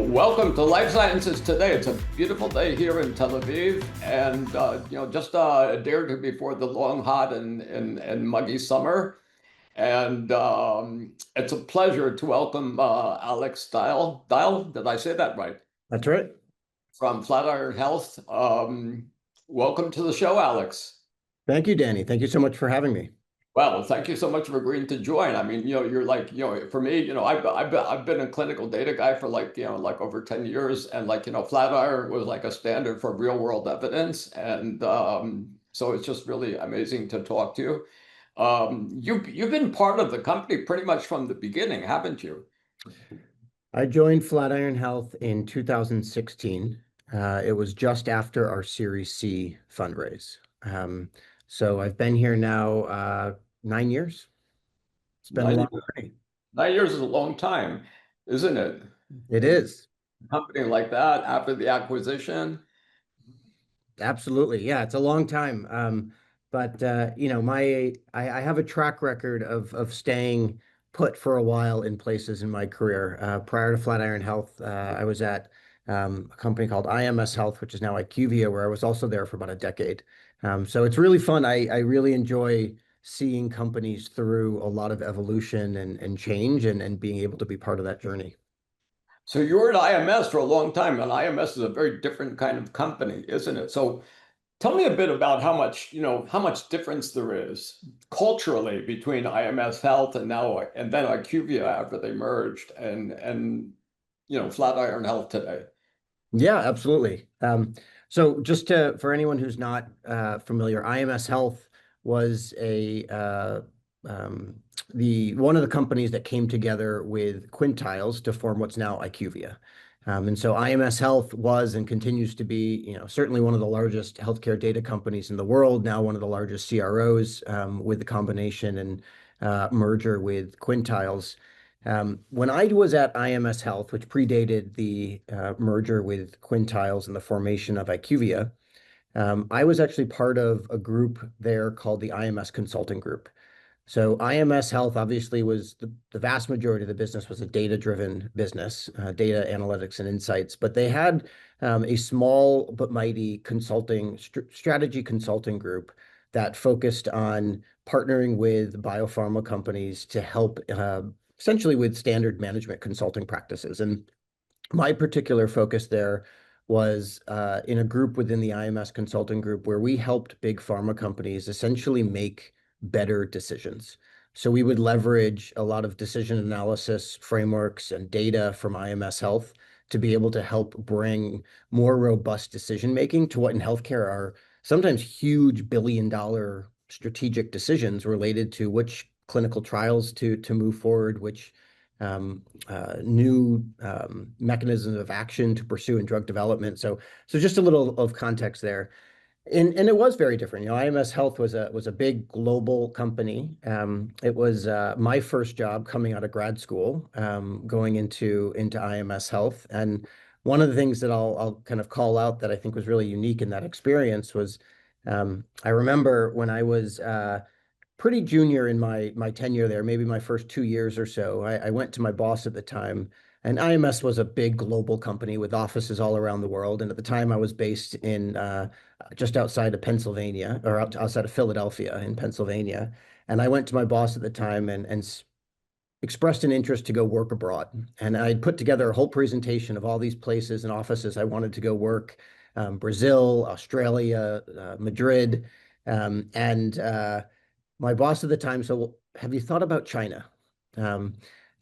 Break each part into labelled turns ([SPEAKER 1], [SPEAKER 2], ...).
[SPEAKER 1] Welcome to Life Sciences Today. It's a beautiful day here in Tel Aviv, and just a day or two before the long, hot, and muggy summer. And it's a pleasure to welcome Alex Deyle. Deyle, did I say that right?
[SPEAKER 2] That's right.
[SPEAKER 1] From Flatiron Health. Welcome to the show, Alex.
[SPEAKER 2] Thank you, Danny. Thank you so much for having me.
[SPEAKER 1] Well, thank you so much for agreeing to join. I mean, you're like, for me, I've been a clinical data guy for like over 10 years, and Flatiron was like a standard for real world evidence, and so it's just really amazing to talk to you. You've been part of the company pretty much from the beginning, haven't you?
[SPEAKER 2] I joined Flatiron Health in 2016. It was just after our Series C fundraise. So I've been here now 9 years. It's been a
[SPEAKER 1] Nine,
[SPEAKER 2] long journey.
[SPEAKER 1] 9 years is a long time, isn't it?
[SPEAKER 2] It
[SPEAKER 1] To be
[SPEAKER 2] is.
[SPEAKER 1] a company like that after the acquisition.
[SPEAKER 2] Absolutely. Yeah, it's a long time. But I have a track record of staying put for a while in places in my career. Prior to Flatiron Health, I was at a company called IMS Health, which is now IQVIA, where I was also there for about a decade. So it's really fun. I really enjoy seeing companies through a lot of evolution and change and being able to be part of that journey.
[SPEAKER 1] So you were at IMS for a long time, and IMS is a very different kind of company, isn't it? So tell me a bit about how much difference there is culturally between IMS Health and then IQVIA after they merged and Flatiron Health today.
[SPEAKER 2] Yeah, absolutely. So just for anyone who's not familiar, IMS Health was the one of the companies that came together with Quintiles to form what's now IQVIA. And so IMS Health was and continues to be, certainly one of the largest healthcare data companies in the world, now one of the largest CROs, with the combination and merger with Quintiles. When I was at IMS Health, which predated the merger with Quintiles and the formation of IQVIA, I was actually part of a group there called the IMS Consulting Group. So IMS Health obviously was the vast majority of the business was a data-driven business, data analytics and insights, but they had a small but mighty strategy consulting group that focused on partnering with biopharma companies to help essentially with standard management consulting practices. And my particular focus there was in a group within the IMS consulting group where we helped big pharma companies essentially make better decisions. So we would leverage a lot of decision analysis frameworks and data from IMS Health to be able to help bring more robust decision making to what in healthcare are sometimes huge billion-dollar strategic decisions related to which clinical trials to move forward, which new mechanisms of action to pursue in drug development. So just a little of context there. And it was very different. IMS Health was a big global company. It was my first job coming out of grad school, going into IMS Health. And one of the things that I'll kind of call out that I think was really unique in that experience was I remember when I was pretty junior in my tenure there, maybe my first 2 years or so, I went to my boss at the time. And IMS was a big global company with offices all around the world. And at the time, I was based in just outside of Pennsylvania, or outside of Philadelphia in Pennsylvania. And I went to my boss at the time and expressed an interest to go work abroad. And I had put together a whole presentation of all these places and offices I wanted to go work, Brazil, Australia, Madrid. And my boss at the time said, "Well, have you thought about China?" And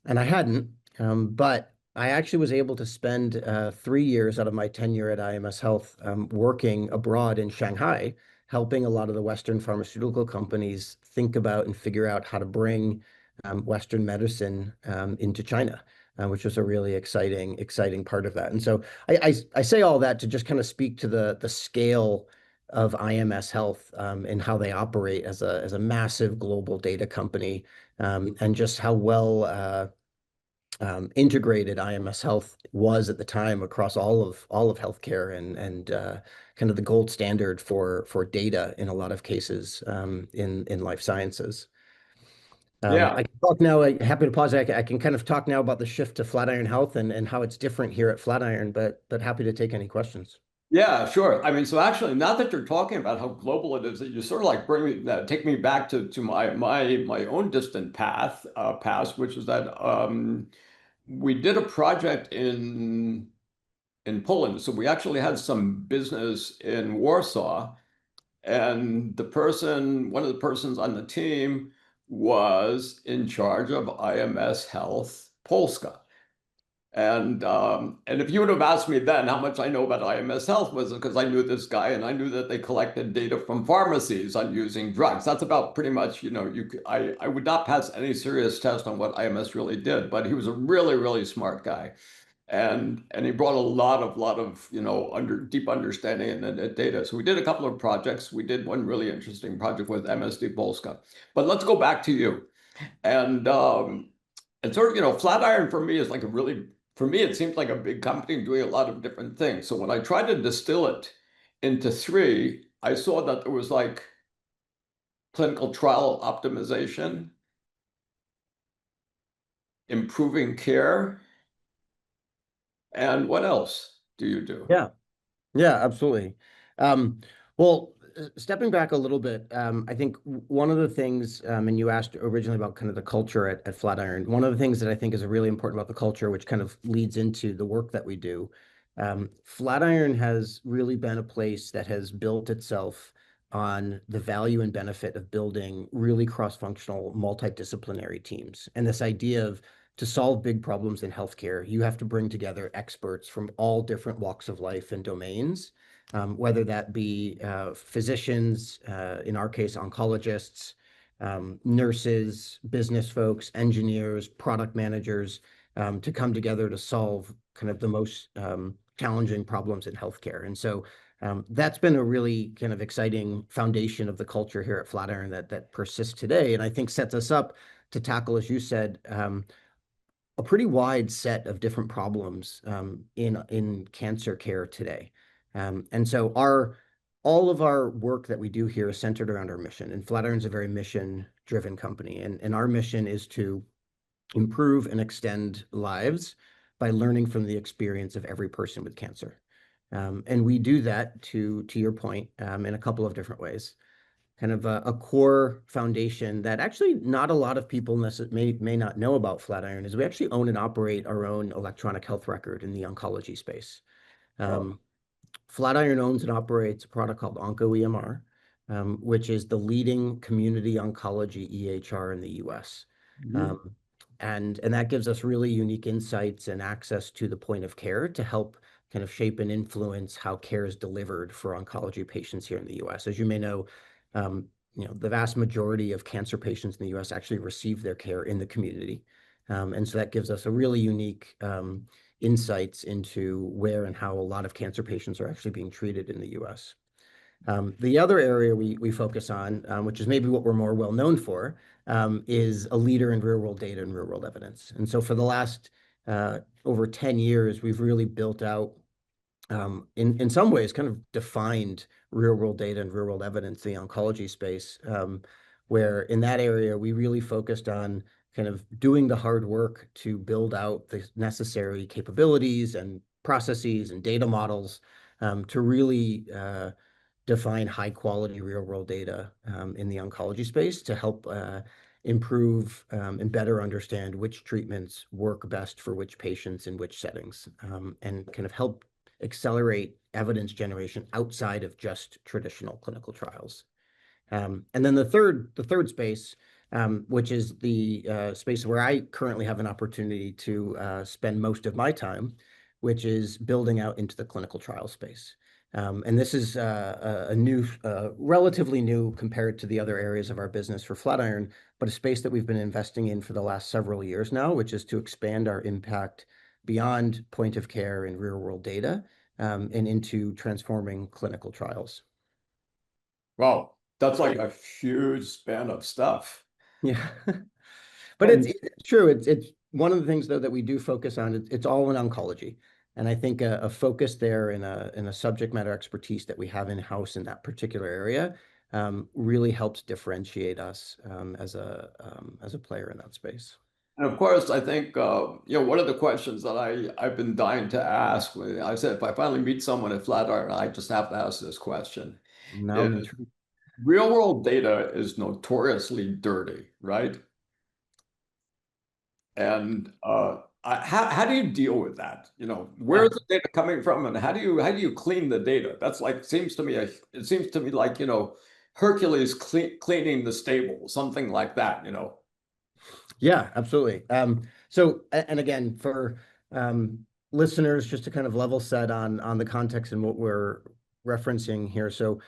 [SPEAKER 2] I hadn't, but I actually was able to spend 3 years out of my tenure at IMS Health working abroad in Shanghai, helping a lot of the Western pharmaceutical companies think about and figure out how to bring Western medicine into China, which was a really exciting part of that. And so I say all that to just kind of speak to the scale of IMS Health and how they operate as a massive global data company, and just how well integrated IMS Health was at the time across all of healthcare and kind of the gold standard for data in a lot of cases in life sciences.
[SPEAKER 1] Yeah.
[SPEAKER 2] I can talk now. Happy to pause. I can kind of talk now about the shift to Flatiron Health and how it's different here at Flatiron, but happy to take any questions.
[SPEAKER 1] Yeah, sure. I mean, so actually, now that you're talking about how global it is, that you sort of like take me back to my own distant past, which is that we did a project in Poland. So we actually had some business in Warsaw, and one of the persons on the team was in charge of IMS Health Polska. And if you would have asked me then how much I know about IMS Health, was because I knew this guy and I knew that they collected data from pharmacies on using drugs. That's about pretty much, I would not pass any serious test on what IMS really did, but he was a really, really smart guy. And he brought a lot of, under deep understanding and data. So we did a couple of projects. We did one really interesting project with MSD Polska. But let's go back to you. And and sort of, Flatiron for me is like for me, it seems like a big company doing a lot of different things. So when I tried to distill it into three, I saw that there was like clinical trial optimization, improving care, and what else do you do?
[SPEAKER 2] Yeah. Yeah, absolutely. Well, stepping back a little bit, I think one of the things, and you asked originally about kind of the culture at Flatiron, one of the things that I think is really important about the culture, which kind of leads into the work that we do, Flatiron has really been a place that has built itself on the value and benefit of building really cross-functional, multidisciplinary teams. And this idea of to solve big problems in healthcare, you have to bring together experts from all different walks of life and domains, whether that be physicians, in our case, oncologists, nurses, business folks, engineers, product managers, to come together to solve kind of the most challenging problems in healthcare. And so that's been a really kind of exciting foundation of the culture here at Flatiron that persists today, and I think sets us up to tackle, as you said, a pretty wide set of different problems in cancer care today. And so all of our work that we do here is centered around our mission. And Flatiron's a very mission-driven company. And our mission is to improve and extend lives by learning from the experience of every person with cancer. And we do that, to your point, in a couple of different ways. Kind of a core foundation that actually not a lot of people may not know about Flatiron is we actually own and operate our own electronic health record in the oncology space.
[SPEAKER 1] Oh.
[SPEAKER 2] Um, Flatiron owns and operates a product called OncoEMR, which is the leading community oncology EHR in the US.
[SPEAKER 1] Mhm.
[SPEAKER 2] Um, and that gives us really unique insights and access to the point of care to help kind of shape and influence how care is delivered for oncology patients here in the US. As you may know, um, the vast majority of cancer patients in the US actually receive their care in the community. And so that gives us a really unique insights into where and how a lot of cancer patients are actually being treated in the US. The other area we focus on, which is maybe what we're more well known for, is a leader in real world data and real world evidence. And so for the last over 10 years, we've really built out, in some ways, kind of defined real world data and real world evidence, the oncology space, where in that area, we really focused on kind of doing the hard work to build out the necessary capabilities and processes and data models to really define high quality real world data in the oncology space to help improve and better understand which treatments work best for which patients in which settings, and kind of help accelerate evidence generation outside of just traditional clinical trials. And then the third space, which is the space where I currently have an opportunity to spend most of my time, which is building out into the clinical trial space. And this is relatively new compared to the other areas of our business for Flatiron, but a space that we've been investing in for the last several years now, which is to expand our impact beyond point of care and real world data, and into transforming clinical trials.
[SPEAKER 1] Wow, that's like a huge span of stuff.
[SPEAKER 2] Yeah. But it's,
[SPEAKER 1] And
[SPEAKER 2] it's true. It's one of the things though that we do focus on. It's all in oncology, and I think a focus there in a subject matter expertise that we have in house in that particular area really helps differentiate us as a player in that space.
[SPEAKER 1] And of course, I think one of the questions that I've been dying to ask. I said if I finally meet someone at Flatiron, I just have to ask this question:
[SPEAKER 2] Now I'm
[SPEAKER 1] is
[SPEAKER 2] intrigued.
[SPEAKER 1] real world data is notoriously dirty, right? And how do you deal with that? Where
[SPEAKER 2] Yeah.
[SPEAKER 1] is the data coming from, and how do you clean the data? That's like seems to me it seems to me like Hercules cleaning the stable, something like that.
[SPEAKER 2] Yeah, absolutely. And again, for listeners, just to kind of level set on the context and what we're referencing here. So,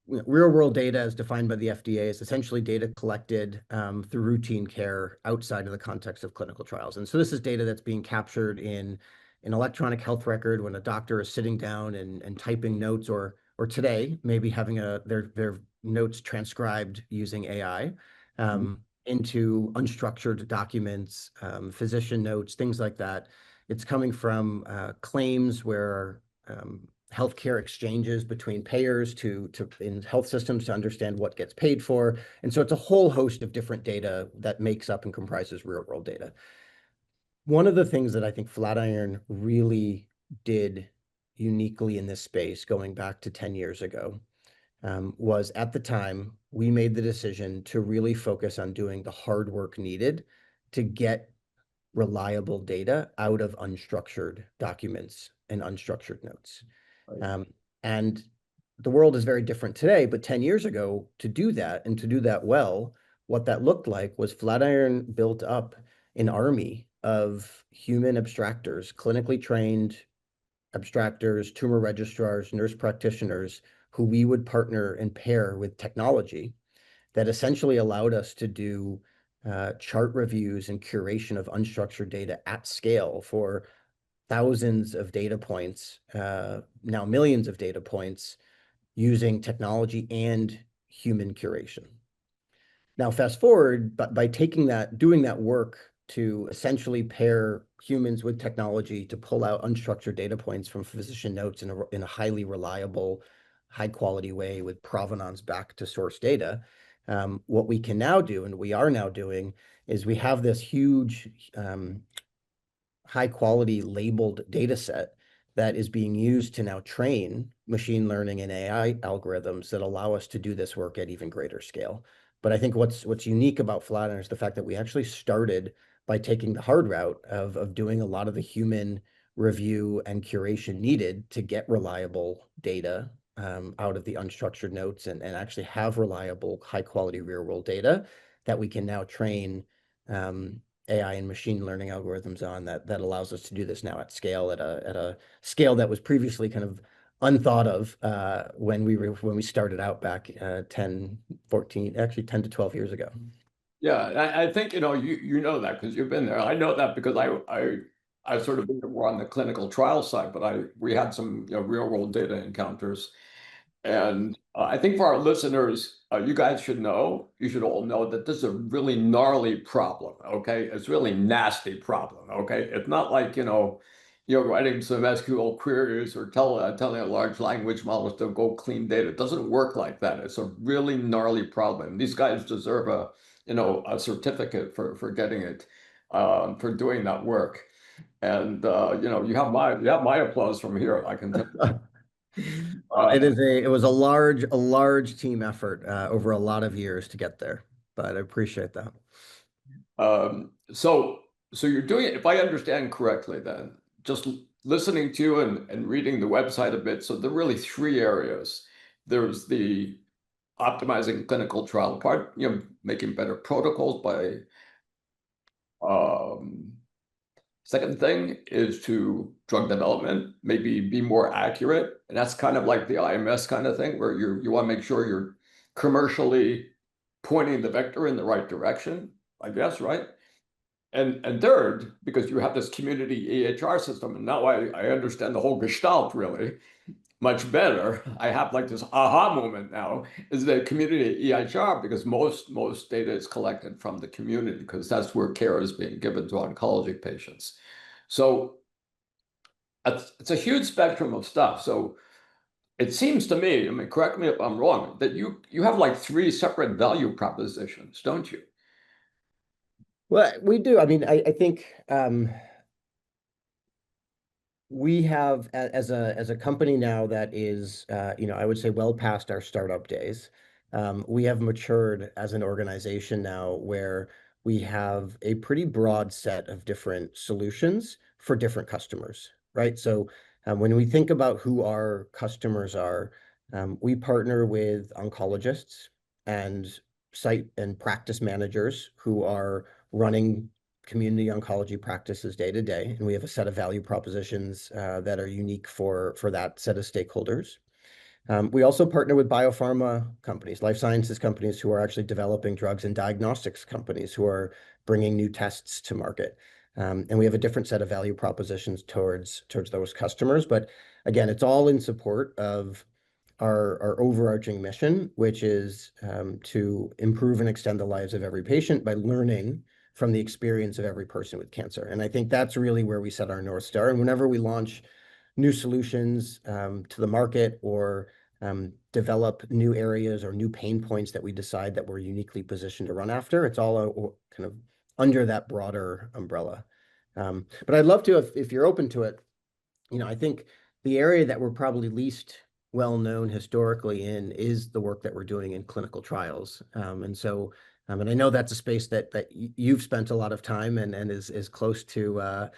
[SPEAKER 2] real world data, as defined by the FDA, is essentially data collected through routine care outside of the context of clinical trials. And so, this is data that's being captured in an electronic health record when a doctor is sitting down and typing notes, or today maybe having their notes transcribed using AI. Into unstructured documents, physician notes, things like that. It's coming from claims where healthcare exchanges between payers to in health systems to understand what gets paid for. And so it's a whole host of different data that makes up and comprises real world data. One of the things that I think Flatiron really did uniquely in this space, going back to 10 years ago, was at the time we made the decision to really focus on doing the hard work needed to get reliable data out of unstructured documents and unstructured notes.
[SPEAKER 1] Right.
[SPEAKER 2] Um, and the world is very different today, but 10 years ago, to do that and to do that well, what that looked like was Flatiron built up an army of human abstractors, clinically trained abstractors, tumor registrars, nurse practitioners, who we would partner and pair with technology that essentially allowed us to do chart reviews and curation of unstructured data at scale for thousands of data points, now millions of data points, using technology and human curation. Now, fast forward, but by doing that work to essentially pair humans with technology to pull out unstructured data points from physician notes in a highly reliable, high quality way with provenance back to source data, what we can now do, and we are now doing, is we have this huge high quality labeled data set that is being used to now train machine learning and AI algorithms that allow us to do this work at even greater scale. But I think what's unique about Flatiron is the fact that we actually started by taking the hard route of doing a lot of the human review and curation needed to get reliable data out of the unstructured notes and actually have reliable, high quality real world data that we can now train AI and machine learning algorithms on that allows us to do this now at scale, at a scale that was previously kind of unthought of when we started out back 10, 14, actually 10 to 12 years ago.
[SPEAKER 1] Yeah, I think you know that because you've been there. I know that because I sort of been more on the clinical trial side, but we had some real world data encounters. And I think for our listeners, you should all know that this is a really gnarly problem, okay? It's really nasty problem, okay? It's not like, you're writing some SQL queries or telling a large language model to go clean data. It doesn't work like that. It's a really gnarly problem. These guys deserve a certificate for getting it, for doing that work. And, you have my applause from here, I can tell you.
[SPEAKER 2] It
[SPEAKER 1] Uh,
[SPEAKER 2] is it was a large team effort over a lot of years to get there, but I appreciate that.
[SPEAKER 1] So you're doing it, if I understand correctly, then just listening to you and reading the website a bit. So there are really three areas. There's the optimizing clinical trial part, making better protocols by um, second thing is to drug development, maybe be more accurate. And that's kind of like the IMS kind of thing, where you want to make sure you're commercially pointing the vector in the right direction, I guess, right? And third, because you have this community EHR system, and now I understand the whole gestalt really much better. I have like this aha moment now, is the community EHR, because most data is collected from the community because that's where care is being given to oncology patients. So it's a huge spectrum of stuff. So it seems to me, I mean, correct me if I'm wrong, that you have like three separate value propositions, don't you?
[SPEAKER 2] Well, we do. I mean, I think we have as a company now that is I would say well past our startup days. We have matured as an organization now where we have a pretty broad set of different solutions for different customers, right? So when we think about who our customers are, we partner with oncologists and site and practice managers who are running community oncology practices day to day, and we have a set of value propositions that are unique for that set of stakeholders. We also partner with biopharma companies, life sciences companies who are actually developing drugs, and diagnostics companies who are bringing new tests to market. And we have a different set of value propositions towards those customers. But again, it's all in support of our overarching mission, which is to improve and extend the lives of every patient by learning from the experience of every person with cancer. And I think that's really where we set our North Star. And whenever we launch new solutions to the market or develop new areas or new pain points that we decide that we're uniquely positioned to run after, it's all kind of under that broader umbrella. But I'd love to, if you're open to it, I think the area that we're probably least well known historically in is the work that we're doing in clinical trials. And I know that's a space that you've spent a lot of time and is close to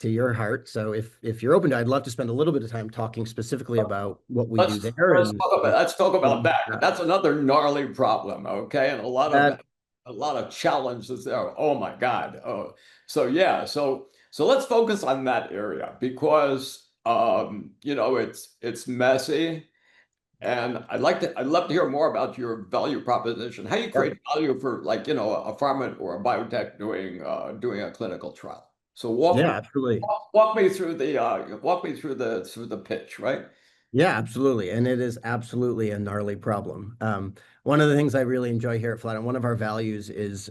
[SPEAKER 2] your heart. So if you're open to, I'd love to spend a little bit of time talking specifically about what we do there and
[SPEAKER 1] Let's talk
[SPEAKER 2] what
[SPEAKER 1] about
[SPEAKER 2] we do
[SPEAKER 1] that.
[SPEAKER 2] for
[SPEAKER 1] That's another gnarly problem, okay? And
[SPEAKER 2] that.
[SPEAKER 1] a lot of challenges there. Oh my God. Oh, so yeah, so let's focus on that area because it's messy. And I'd love to hear more about your value proposition. How you
[SPEAKER 2] Yep.
[SPEAKER 1] create value for like, a pharma or a biotech doing a clinical trial. So
[SPEAKER 2] Yeah, absolutely.
[SPEAKER 1] walk me through the pitch, right?
[SPEAKER 2] Yeah, absolutely. And it is absolutely a gnarly problem. One of the things I really enjoy here at Flatiron, one of our values is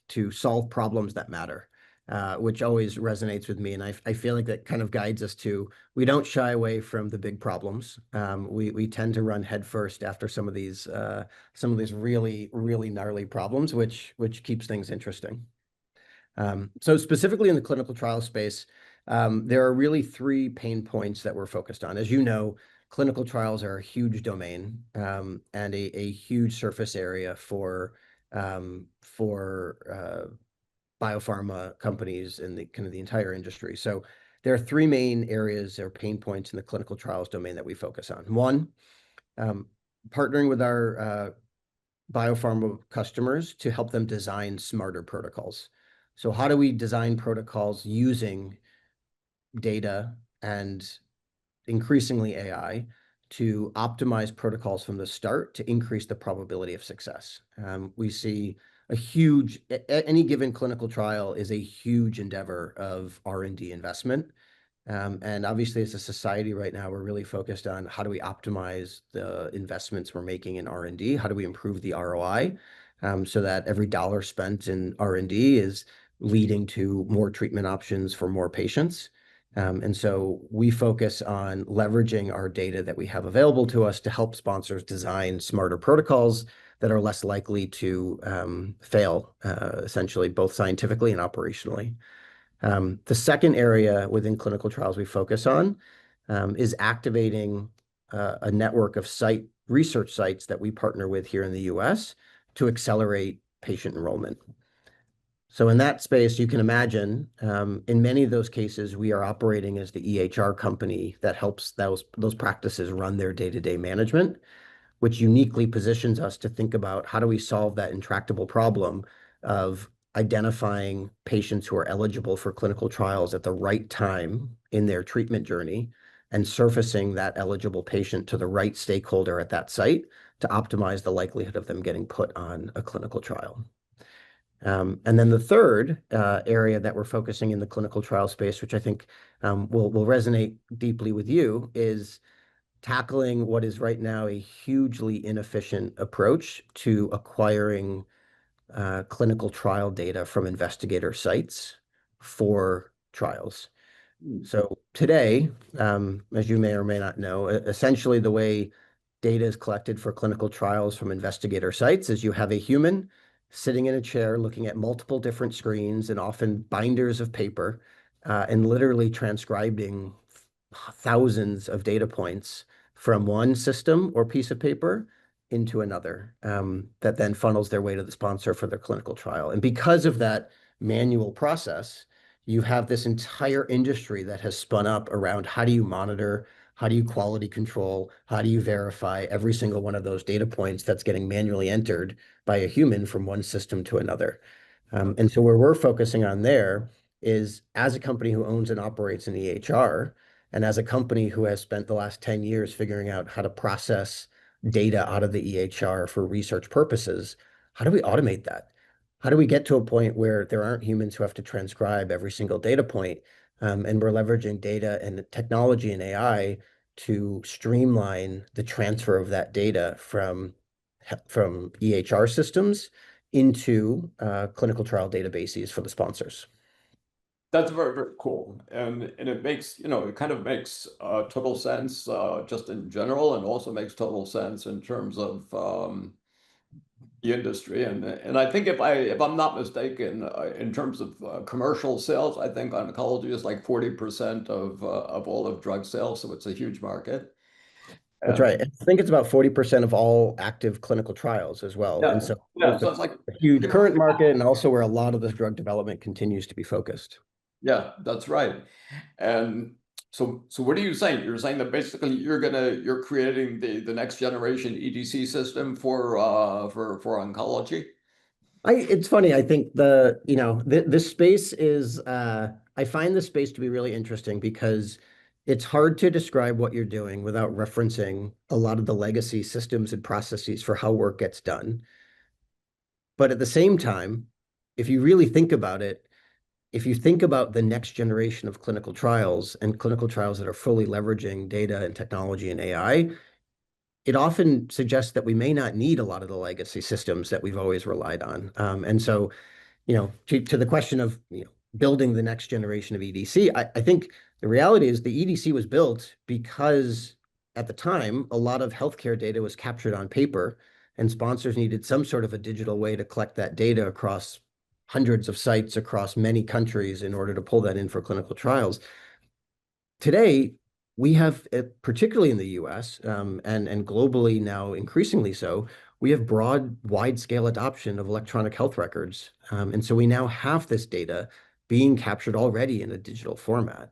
[SPEAKER 2] to solve problems that matter, which always resonates with me. And I feel like that kind of guides us to, we don't shy away from the big problems. We tend to run headfirst after some of these really, really gnarly problems, which keeps things interesting. So specifically in the clinical trial space, there are really three pain points that we're focused on. As you know, clinical trials are a huge domain and a huge surface area for biopharma companies and the kind of the entire industry. So there are three main areas or pain points in the clinical trials domain that we focus on. One, um, partnering with our biopharma customers to help them design smarter protocols. So how do we design protocols using data and increasingly AI to optimize protocols from the start to increase the probability of success? We see any given clinical trial is a huge endeavor of R&D investment. And obviously, as a society right now, we're really focused on how do we optimize the investments we're making in R&D? How do we improve the ROI so that every dollar spent in R&D is leading to more treatment options for more patients? And so we focus on leveraging our data that we have available to us to help sponsors design smarter protocols that are less likely to fail, essentially, both scientifically and operationally. The second area within clinical trials we focus on is activating a network of research sites that we partner with here in the US to accelerate patient enrollment. So in that space, you can imagine, in many of those cases, we are operating as the EHR company that helps those practices run their day-to-day management, which uniquely positions us to think about how do we solve that intractable problem of identifying patients who are eligible for clinical trials at the right time in their treatment journey and surfacing that eligible patient to the right stakeholder at that site to optimize the likelihood of them getting put on a clinical trial. And then the third area that we're focusing in the clinical trial space, which I think will resonate deeply with you, is tackling what is right now a hugely inefficient approach to acquiring clinical trial data from investigator sites for trials. So today, as you may or may not know, essentially the way data is collected for clinical trials from investigator sites is you have a human sitting in a chair looking at multiple different screens and often binders of paper, and literally transcribing thousands of data points from one system or piece of paper into another, that then funnels their way to the sponsor for their clinical trial. And because of that manual process, you have this entire industry that has spun up around how do you monitor, how do you quality control, how do you verify every single one of those data points that's getting manually entered by a human from one system to another. And so where we're focusing on there is, as a company who owns and operates an EHR, and as a company who has spent the last 10 years figuring out how to process data out of the EHR for research purposes, how do we automate that? How do we get to a point where there aren't humans who have to transcribe every single data point? And we're leveraging data and technology and AI to streamline the transfer of that data from EHR systems into clinical trial databases for the sponsors.
[SPEAKER 1] That's very, very cool. And it makes, it kind of makes total sense just in general, and also makes total sense in terms of the industry. And I think if I'm not mistaken, in terms of commercial sales, I think oncology is like 40% of all of drug sales, so it's a huge market.
[SPEAKER 2] That's right.
[SPEAKER 1] And
[SPEAKER 2] I think it's about 40% of all active clinical trials as well. And
[SPEAKER 1] yeah,
[SPEAKER 2] so
[SPEAKER 1] yeah,
[SPEAKER 2] both
[SPEAKER 1] so
[SPEAKER 2] a
[SPEAKER 1] it's like
[SPEAKER 2] huge
[SPEAKER 1] pretty much,
[SPEAKER 2] current market and also where a lot of this drug development continues to be focused.
[SPEAKER 1] yeah, that's right. And so what are you saying? You're saying that basically you're creating the next generation EDC system for oncology?
[SPEAKER 2] It's funny. I think this space is, I find this space to be really interesting because it's hard to describe what you're doing without referencing a lot of the legacy systems and processes for how work gets done. But at the same time, if you really think about it, if you think about the next generation of clinical trials and clinical trials that are fully leveraging data and technology and AI, it often suggests that we may not need a lot of the legacy systems that we've always relied on. And so to the question of building the next generation of EDC, I think the reality is the EDC was built because at the time, a lot of healthcare data was captured on paper, and sponsors needed some sort of a digital way to collect that data across hundreds of sites across many countries in order to pull that in for clinical trials. Today, we have, particularly in the US, and globally now increasingly so, we have broad, wide-scale adoption of electronic health records. And so we now have this data being captured already in a digital format.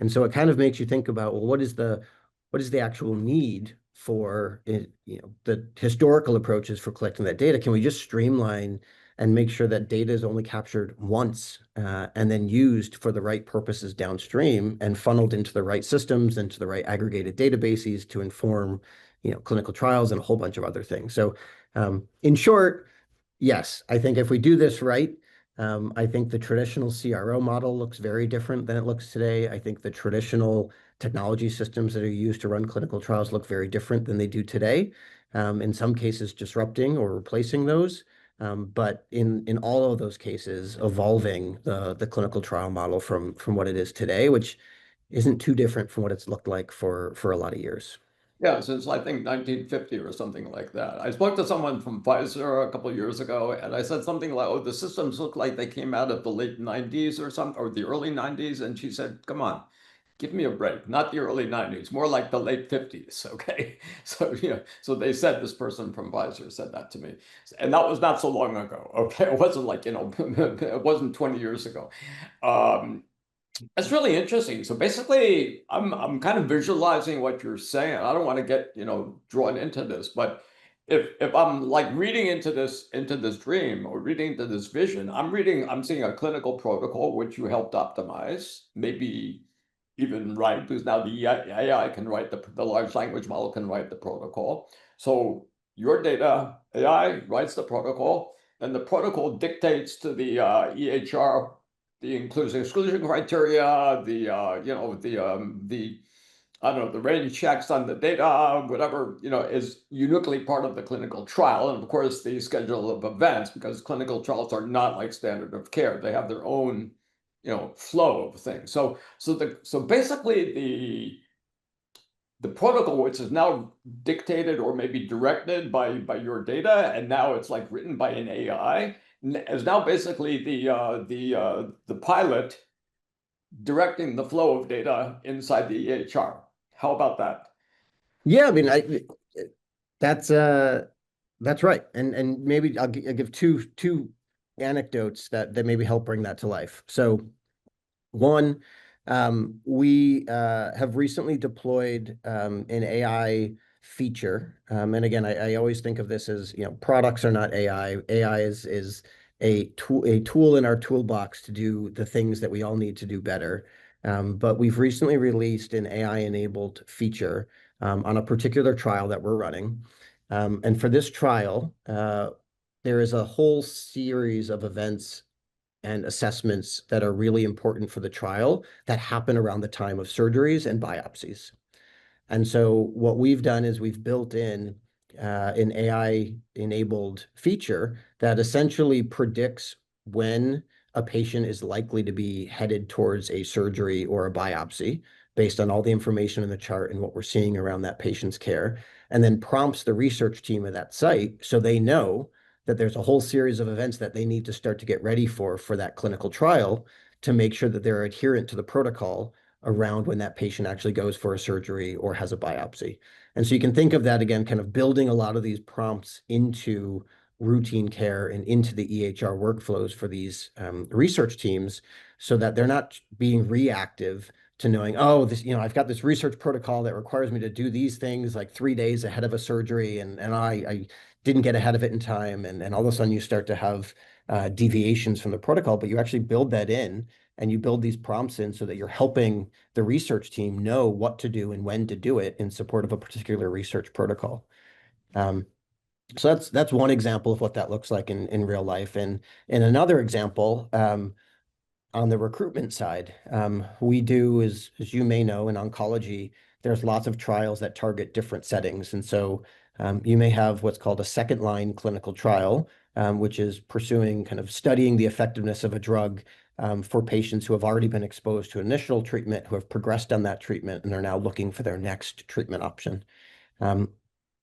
[SPEAKER 2] And so it kind of makes you think about, well, what is the actual need for the historical approaches for collecting that data? Can we just streamline and make sure that data is only captured once, and then used for the right purposes downstream and funneled into the right systems, into the right aggregated databases to inform clinical trials and a whole bunch of other things. So in short, yes, I think if we do this right, I think the traditional CRO model looks very different than it looks today. I think the traditional technology systems that are used to run clinical trials look very different than they do today. In some cases, disrupting or replacing those. But in all of those cases, evolving the clinical trial model from what it is today, which isn't too different from what it's looked like for a lot of years.
[SPEAKER 1] Yeah, since I think 1950 or something like that. I spoke to someone from Pfizer a couple of years ago, and I said something like, "Oh, the systems look like they came out of the late 90s or something, or the early 90s." And she said, "Come on, give me a break. Not the early 90s, more like the late 50s." Okay. So, so they said, this person from Pfizer said that to me. And that was not so long ago. Okay. It wasn't like, it wasn't 20 years ago. Um, That's really interesting. So basically, I'm kind of visualizing what you're saying. I don't want to get, drawn into this, but if I'm like reading into this dream or reading into this vision, I'm seeing a clinical protocol which you helped optimize, maybe even write, because now the AI can write the large language model can write the protocol. So your data AI writes the protocol, and the protocol dictates to the EHR the inclusion exclusion criteria, the I don't know, the range checks on the data, whatever, is uniquely part of the clinical trial. And of course, the schedule of events, because clinical trials are not like standard of care. They have their own flow of things. So basically the protocol, which is now dictated or maybe directed by your data, and now it's like written by an AI, is now basically the pilot directing the flow of data inside the EHR. How about that?
[SPEAKER 2] Yeah, I mean, that's that's right. And maybe I'll give two anecdotes that maybe help bring that to life. So one, we have recently deployed an AI feature. And again, I always think of this as, products are not AI. AI is a tool in our toolbox to do the things that we all need to do better. But we've recently released an AI-enabled feature on a particular trial that we're running. And for this trial, there is a whole series of events and assessments that are really important for the trial that happen around the time of surgeries and biopsies. And so what we've done is we've built in an AI-enabled feature that essentially predicts when a patient is likely to be headed towards a surgery or a biopsy based on all the information in the chart and what we're seeing around that patient's care, and then prompts the research team of that site so they know that there's a whole series of events that they need to start to get ready for that clinical trial to make sure that they're adherent to the protocol around when that patient actually goes for a surgery or has a biopsy. And so you can think of that again, kind of building a lot of these prompts into routine care and into the EHR workflows for these research teams so that they're not being reactive to knowing, oh, this, I've got this research protocol that requires me to do these things like 3 days ahead of a surgery, and I didn't get ahead of it in time, and all of a sudden you start to have deviations from the protocol, but you actually build that in and you build these prompts in so that you're helping the research team know what to do and when to do it in support of a particular research protocol. Um, so that's one example of what that looks like in real life. And in another example, on the recruitment side, we do, as you may know, in oncology, there's lots of trials that target different settings. And so you may have what's called a second line clinical trial, which is pursuing kind of studying the effectiveness of a drug for patients who have already been exposed to initial treatment, who have progressed on that treatment, and are now looking for their next treatment option. Um,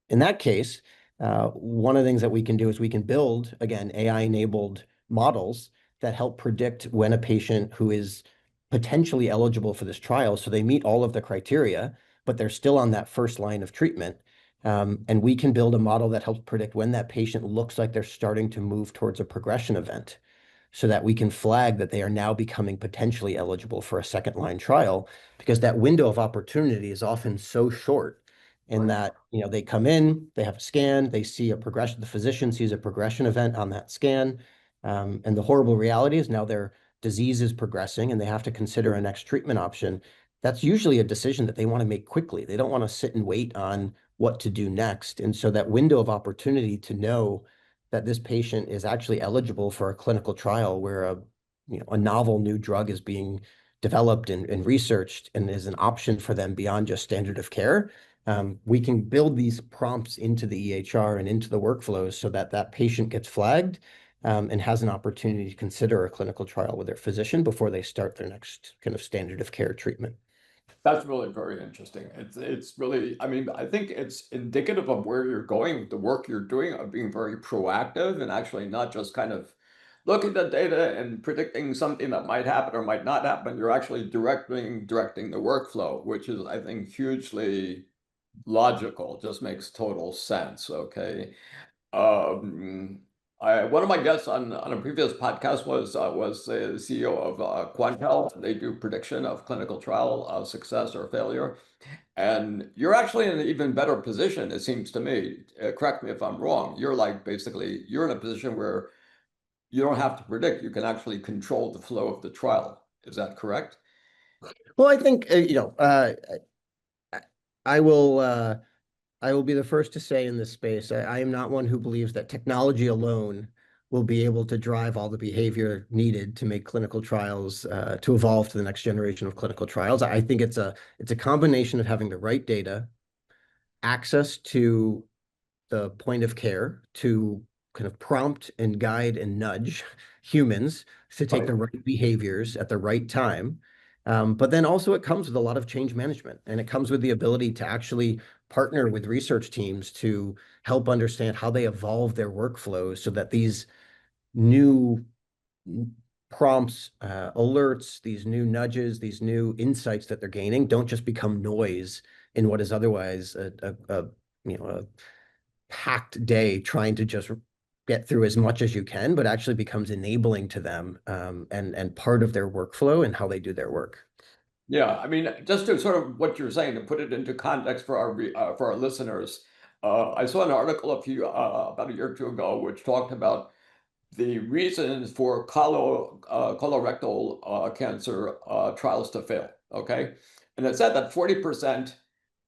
[SPEAKER 2] in that case, one of the things that we can do is we can build, again, AI-enabled models that help predict when a patient who is potentially eligible for this trial, so they meet all of the criteria, but they're still on that first line of treatment. And we can build a model that helps predict when that patient looks like they're starting to move towards a progression event so that we can flag that they are now becoming potentially eligible for a second line trial, because that window of opportunity is often so short in that, they come in, they have a scan, they see a progression, the physician sees a progression event on that scan. And the horrible reality is now their disease is progressing and they have to consider a next treatment option. That's usually a decision that they want to make quickly. They don't want to sit and wait on what to do next. And so that window of opportunity to know that this patient is actually eligible for a clinical trial where a novel new drug is being developed and researched and is an option for them beyond just standard of care. We can build these prompts into the EHR and into the workflows so that that patient gets flagged and has an opportunity to consider a clinical trial with their physician before they start their next kind of standard of care treatment.
[SPEAKER 1] That's really very interesting. It's really, I mean, I think it's indicative of where you're going, the work you're doing, of being very proactive and actually not just kind of looking at data and predicting something that might happen or might not happen. You're actually directing the workflow, which is, I think, hugely logical. Just makes total sense. Okay. Um, one of my guests on a previous podcast was the CEO of Quant Health. They do prediction of clinical trial success or failure. And you're actually in an even better position, it seems to me. Correct me if I'm wrong. You're like basically you're in a position where you don't have to predict. You can actually control the flow of the trial. Is that correct?
[SPEAKER 2] Well, I think, I will I will be the first to say in this space, I am not one who believes that technology alone will be able to drive all the behavior needed to make clinical trials to evolve to the next generation of clinical trials. I think it's a combination of having the right data, access to the point of care to kind of prompt and guide and nudge humans to take
[SPEAKER 1] Right.
[SPEAKER 2] the right behaviors at the right time. But then also it comes with a lot of change management, and it comes with the ability to actually partner with research teams to help understand how they evolve their workflows so that these new prompts, alerts, these new nudges, these new insights that they're gaining don't just become noise in what is otherwise a packed day trying to just get through as much as you can, but actually becomes enabling to them, and part of their workflow and how they do their work.
[SPEAKER 1] Yeah, I mean, just to sort of what you're saying, to put it into context for our listeners, I saw an article about a year or two ago, which talked about the reasons for colorectal cancer trials to fail. Okay, and it said that 40%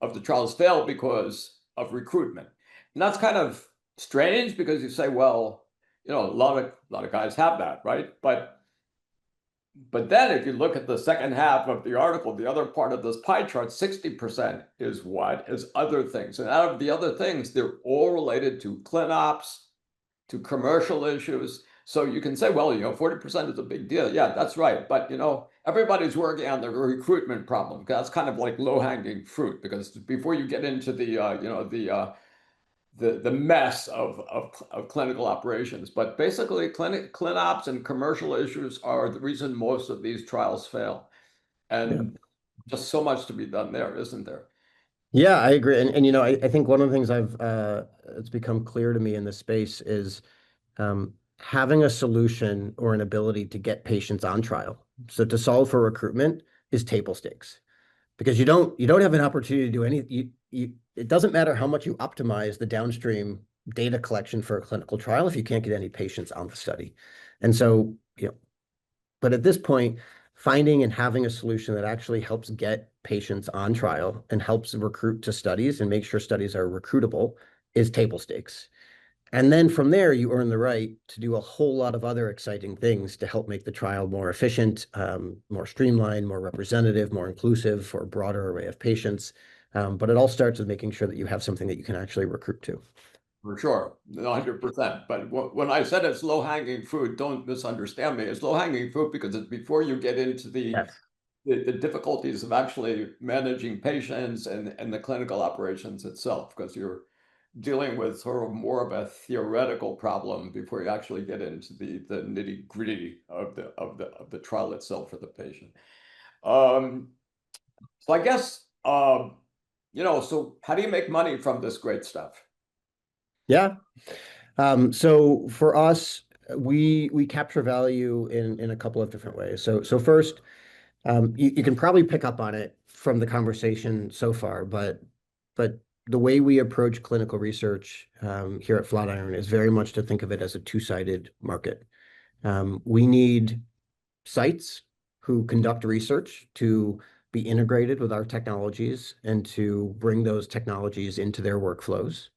[SPEAKER 1] of the trials fail because of recruitment, and that's kind of strange because you say, well, a lot of guys have that, right? But then if you look at the second half of the article, the other part of this pie chart, 60% is what? Is other things. And out of the other things, they're all related to ClinOps, to commercial issues. So you can say, well, 40% is a big deal. Yeah, that's right. But, everybody's working on the recruitment problem. That's kind of like low-hanging fruit, because before you get into the mess of clinical operations. But basically, ClinOps and commercial issues are the reason most of these trials fail.
[SPEAKER 2] Yeah.
[SPEAKER 1] And just so much to be done there, isn't there?
[SPEAKER 2] Yeah, I agree. And I think one of the things it's become clear to me in this space is having a solution or an ability to get patients on trial. So to solve for recruitment is table stakes, because you don't have an opportunity to do it doesn't matter how much you optimize the downstream data collection for a clinical trial if you can't get any patients on the study. And so, but at this point, finding and having a solution that actually helps get patients on trial and helps recruit to studies and make sure studies are recruitable is table stakes. And then from there, you earn the right to do a whole lot of other exciting things to help make the trial more efficient, more streamlined, more representative, more inclusive for a broader array of patients. But it all starts with making sure that you have something that you can actually recruit to.
[SPEAKER 1] For sure, 100%. But when I said it's low-hanging fruit, don't misunderstand me. It's low-hanging fruit because it's before you get into
[SPEAKER 2] Yes.
[SPEAKER 1] the difficulties of actually managing patients and the clinical operations itself, because you're dealing with sort of more of a theoretical problem before you actually get into the nitty-gritty of the trial itself for the patient. Um, so I guess so how do you make money from this great stuff?
[SPEAKER 2] Yeah. So for us, we capture value in a couple of different ways. So first, you can probably pick up on it from the conversation so far, but the way we approach clinical research here at Flatiron is very much to think of it as a two-sided market. We need sites who conduct research to be integrated with our technologies and to bring those technologies into their workflows.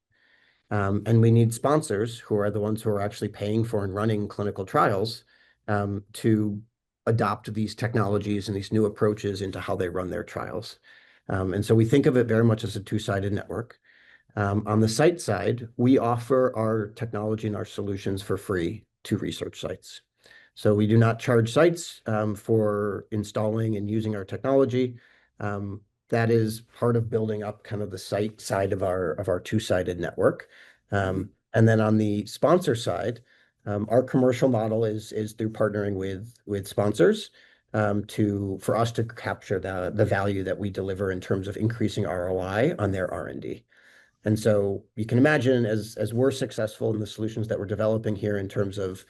[SPEAKER 2] And we need sponsors who are the ones who are actually paying for and running clinical trials to adopt these technologies and these new approaches into how they run their trials. And so we think of it very much as a two-sided network. On the site side, we offer our technology and our solutions for free to research sites. So we do not charge sites for installing and using our technology. That is part of building up kind of the site side of our two-sided network. And then on the sponsor side, our commercial model is through partnering with sponsors for us to capture the value that we deliver in terms of increasing ROI on their R&D. And so you can imagine as we're successful in the solutions that we're developing here in terms of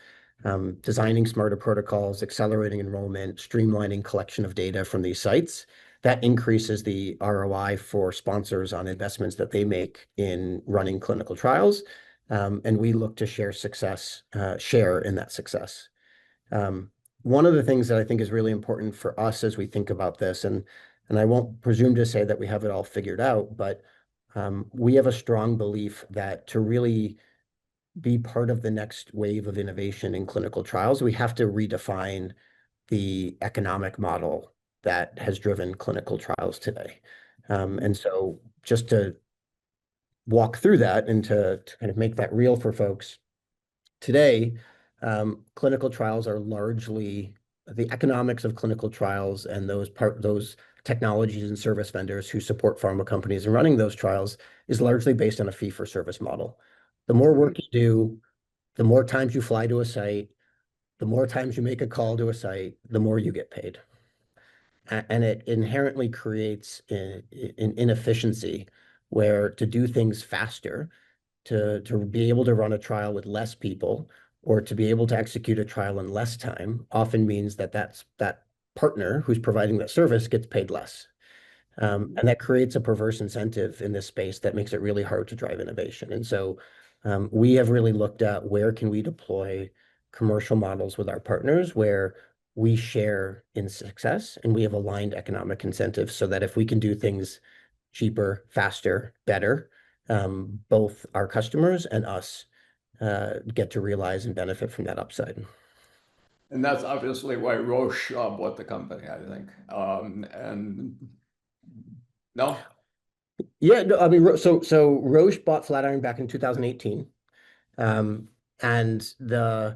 [SPEAKER 2] designing smarter protocols, accelerating enrollment, streamlining collection of data from these sites, that increases the ROI for sponsors on investments that they make in running clinical trials. And we look to share in that success. One of the things that I think is really important for us as we think about this, and I won't presume to say that we have it all figured out, but we have a strong belief that to really be part of the next wave of innovation in clinical trials, we have to redefine the economic model that has driven clinical trials today. And so just to walk through that and to kind of make that real for folks, Today, clinical trials are largely the economics of clinical trials, and those technologies and service vendors who support pharma companies in running those trials is largely based on a fee-for-service model. The more
[SPEAKER 1] Mhm.
[SPEAKER 2] work you do, the more times you fly to a site, the more times you make a call to a site, the more you get paid. And it inherently creates an inefficiency where to do things faster, to be able to run a trial with less people, or to be able to execute a trial in less time often means that that partner who's providing that service gets paid less. And that creates a perverse incentive in this space that makes it really hard to drive innovation. And so we have really looked at where can we deploy commercial models with our partners where we share in success and we have aligned economic incentives so that if we can do things cheaper, faster, better, both our customers and us get to realize and benefit from that upside.
[SPEAKER 1] And that's obviously why Roche bought the company, I think. And no,
[SPEAKER 2] Yeah, no, I mean, so Roche bought Flatiron back in 2018. Um, and uh,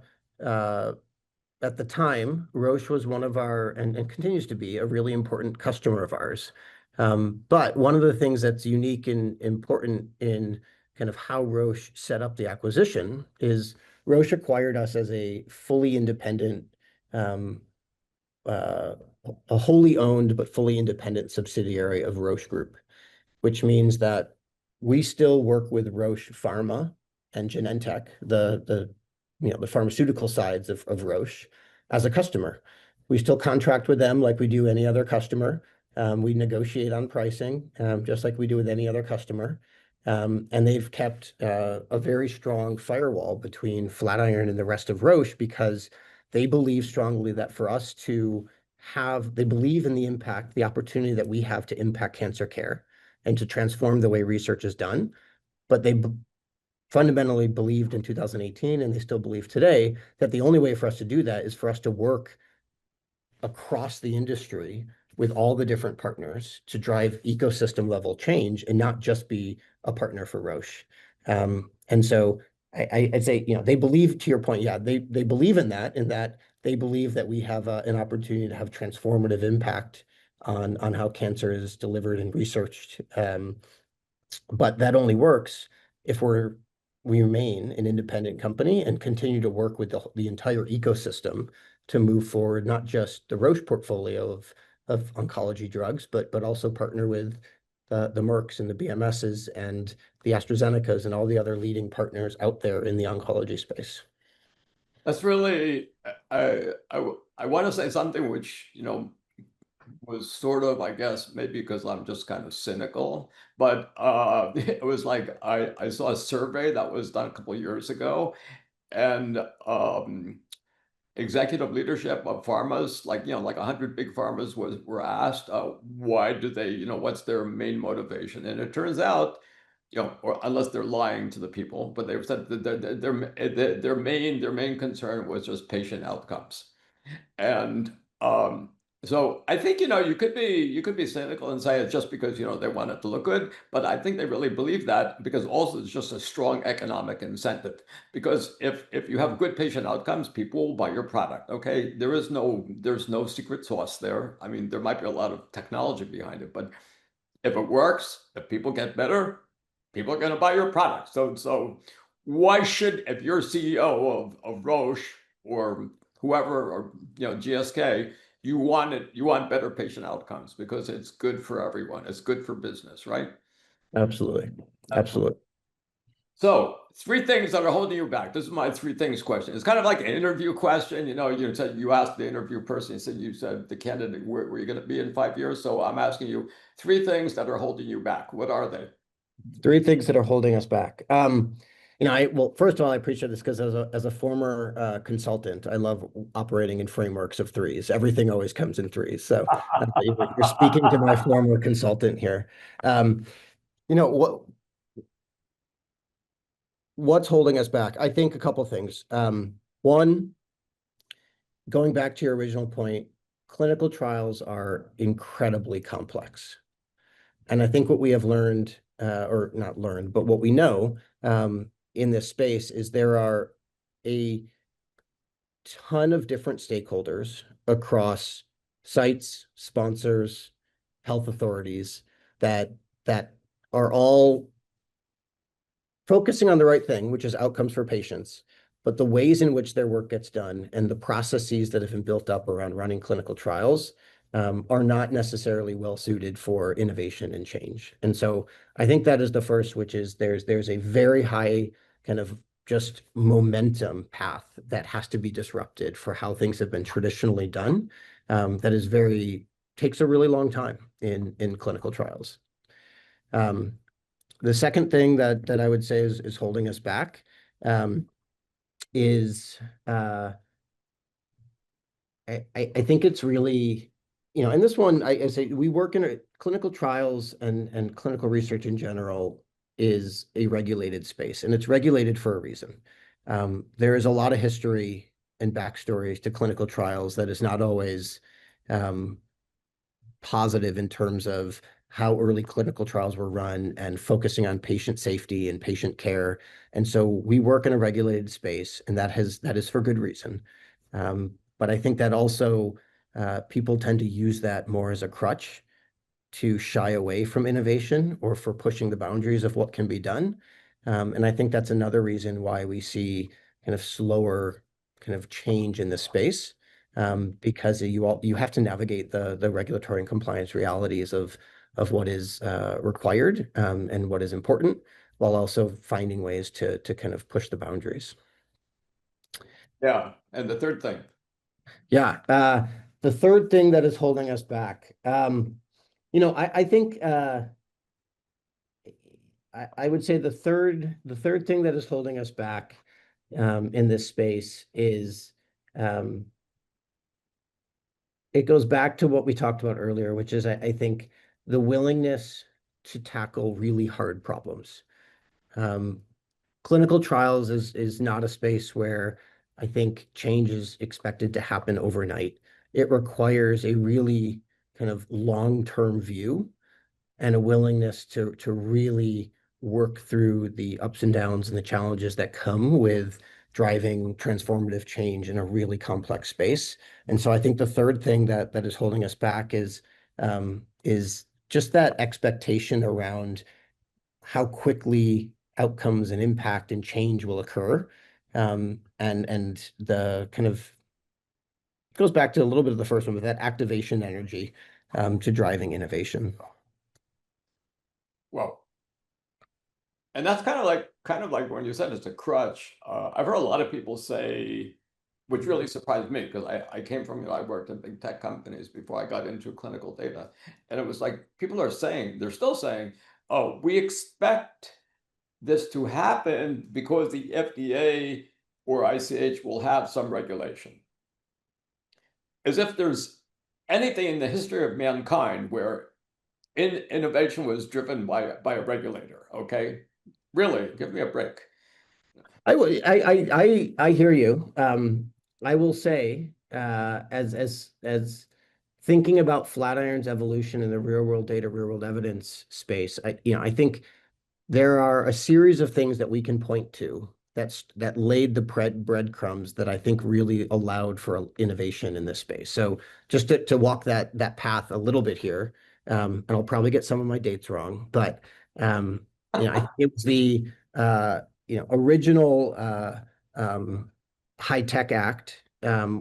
[SPEAKER 2] at the time, Roche was one of our, and continues to be a really important customer of ours. But one of the things that's unique and important in kind of how Roche set up the acquisition is Roche acquired us as a fully independent, um, uh, a wholly owned but fully independent subsidiary of Roche Group, which means that we still work with Roche Pharma and Genentech, the pharmaceutical sides of Roche as a customer. We still contract with them like we do any other customer. We negotiate on pricing, just like we do with any other customer. And they've kept a very strong firewall between Flatiron and the rest of Roche because they believe strongly that for us to they believe in the impact, the opportunity that we have to impact cancer care and to transform the way research is done. But they fundamentally believed in 2018, and they still believe today, that the only way for us to do that is for us to work across the industry with all the different partners to drive ecosystem level change and not just be a partner for Roche. And so I'd say, they believe, to your point, yeah, they believe in that they believe that we have an opportunity to have transformative impact on how cancer is delivered and researched. But that only works if we remain an independent company and continue to work with the entire ecosystem to move forward, not just the Roche portfolio of oncology drugs, but also partner with the Mercks and the BMSs and the AstraZenecas and all the other leading partners out there in the oncology space.
[SPEAKER 1] that's really, I want to say something which, was sort of, I guess, maybe because I'm just kind of cynical, but it was like I saw a survey that was done a couple of years ago, and executive leadership of pharmas, like 100 big pharmas were asked, why do they, what's their main motivation? And it turns out, or unless they're lying to the people, but they've said that their main concern was just patient outcomes. And so I think, you could be cynical and say it's just because, they want it to look good, but I think they really believe that because also it's just a strong economic incentive. Because if you have good patient outcomes, people will buy your product. Okay. There's no secret sauce there. I mean, there might be a lot of technology behind it, but if it works, if people get better, people are going to buy your product. So why should, if you're CEO of Roche or whoever, or GSK, you want better patient outcomes because it's good for everyone. It's good for business, right?
[SPEAKER 2] Absolutely.
[SPEAKER 1] Absolutely.
[SPEAKER 2] Absolutely.
[SPEAKER 1] So three things that are holding you back. This is my three things question. It's kind of like an interview question. You said you asked the interview person, you said the candidate, where you going to be in 5 years? So I'm asking you three things that are holding you back. What are they?
[SPEAKER 2] Three things that are holding us back. Well, first of all, I appreciate this because as a former consultant, I love operating in frameworks of threes. Everything always comes in threes. So you're speaking to my former consultant here. Um, you know what what's holding us back? I think a couple things. One, going back to your original point, clinical trials are incredibly complex. And I think what we have learned, or not learned, but what we know in this space is there are a ton of different stakeholders across sites, sponsors, health authorities that that are all focusing on the right thing, which is outcomes for patients, but the ways in which their work gets done and the processes that have been built up around running clinical trials are not necessarily well suited for innovation and change. And so I think that is the first, which is there's a very high kind of just momentum path that has to be disrupted for how things have been traditionally done. That is very takes a really long time in clinical trials. Um, the second thing that I would say is holding us back um, is I think it's really, and this one I say we work in clinical trials and clinical research in general is a regulated space, and it's regulated for a reason. There is a lot of history and backstories to clinical trials that is not always um, positive in terms of how early clinical trials were run and focusing on patient safety and patient care. And so we work in a regulated space, and that is for good reason. But I think that also people tend to use that more as a crutch to shy away from innovation or for pushing the boundaries of what can be done. And I think that's another reason why we see kind of slower kind of change in the space, because you have to navigate the regulatory and compliance realities of what is required and what is important, while also finding ways to kind of push the boundaries.
[SPEAKER 1] Yeah. And the third thing.
[SPEAKER 2] Yeah. The third thing that is holding us back, I think I would say the third thing that is holding us back in this space is um, it goes back to what we talked about earlier, which is I think the willingness to tackle really hard problems. Um, Clinical trials is not a space where I think change is expected to happen overnight. It requires a really kind of long-term view and a willingness to really work through the ups and downs and the challenges that come with driving transformative change in a really complex space. And so I think the third thing that is holding us back is just that expectation around how quickly outcomes and impact and change will occur. And the kind of goes back to a little bit of the first one, but that activation energy to driving innovation.
[SPEAKER 1] Well, and that's kind of like when you said it's a crutch. I've heard a lot of people say, which really surprised me because I came from, I worked in big tech companies before I got into clinical data. And it was like people are saying, they're still saying, oh, we expect this to happen because the FDA or ICH will have some regulation. As if there's anything in the history of mankind where innovation was driven by a regulator, okay? Really, give me a break.
[SPEAKER 2] I hear you. I will say, as thinking about Flatiron's evolution in the real world data, real world evidence space, I think there are a series of things that we can point to that laid the breadcrumbs that I think really allowed for innovation in this space. So just to walk that path a little bit here, and I'll probably get some of my dates wrong, but I think it was the original High Tech Act,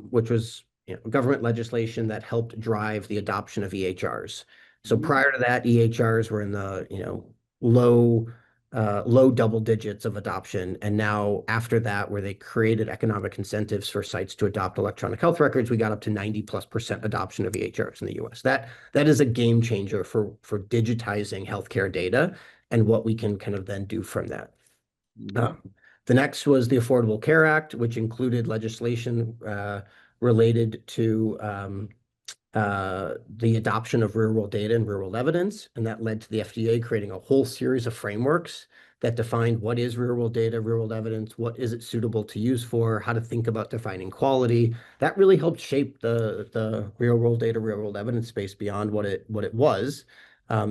[SPEAKER 2] which was government legislation that helped drive the adoption of EHRs. So prior to that, EHRs were in the low low double digits of adoption. And now after that, where they created economic incentives for sites to adopt electronic health records, we got up to 90+% adoption of EHRs in the US. That is a game changer for digitizing healthcare data and what we can kind of then do from that. The next was the Affordable Care Act, which included legislation related to the adoption of real-world data and real-world evidence, and that led to the FDA creating a whole series of frameworks that defined what is real-world data, real-world evidence, what is it suitable to use for, how to think about defining quality. That really helped shape the real-world data, real-world evidence space beyond what it was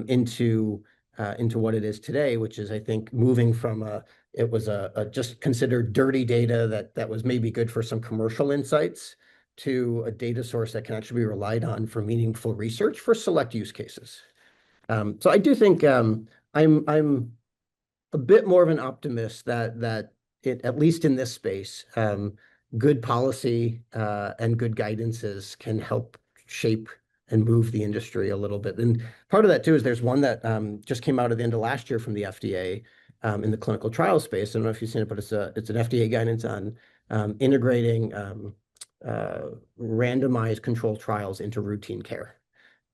[SPEAKER 2] into what it is today, which is, I think, moving from a it was a just considered dirty data that was maybe good for some commercial insights, to a data source that can actually be relied on for meaningful research for select use cases. So I do think I'm a bit more of an optimist that it, at least in this space, good policy and good guidances can help shape and move the industry a little bit. And part of that too is there's one that just came out at the end of last year from the FDA in the clinical trial space. I don't know if you've seen it, but it's an FDA guidance on integrating randomized controlled trials into routine care.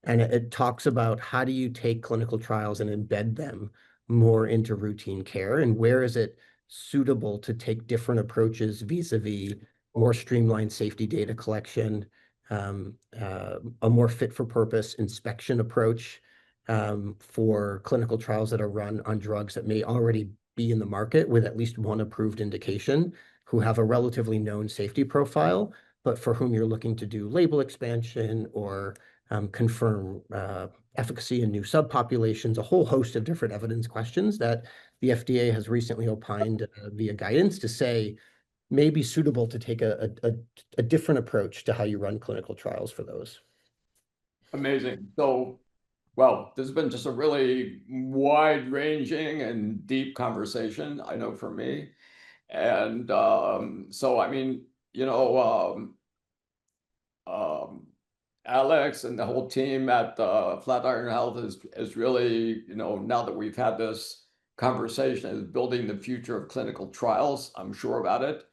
[SPEAKER 2] And it talks about how do you take clinical trials and embed them more into routine care, and where is it suitable to take different approaches vis-a-vis more streamlined safety data collection, a more fit for purpose inspection approach for clinical trials that are run on drugs that may already be in the market with at least one approved indication, who have a relatively known safety profile, but for whom you're looking to do label expansion or confirm efficacy in new subpopulations, a whole host of different evidence questions that the FDA has recently opined via guidance to say may be suitable to take a different approach to how you run clinical trials for those.
[SPEAKER 1] Amazing. So, well, this has been just a really wide-ranging and deep conversation, I know, for me. And so, I mean, Alex and the whole team at Flatiron Health is really, now that we've had this conversation, is building the future of clinical trials. I'm sure about it.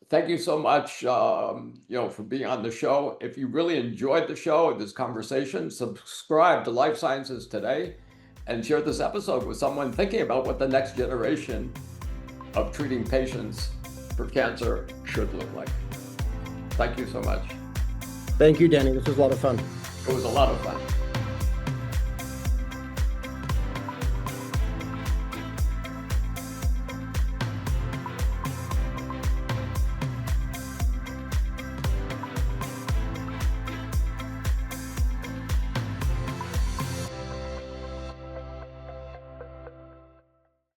[SPEAKER 1] Thank you so much, for being on the show. If you really enjoyed the show, this conversation, subscribe to Life Sciences Today and share this episode with someone thinking about what the next generation of treating patients for cancer should look like. Thank you so much.
[SPEAKER 2] Thank you, Danny. This was a lot of fun.
[SPEAKER 1] It was a lot of fun.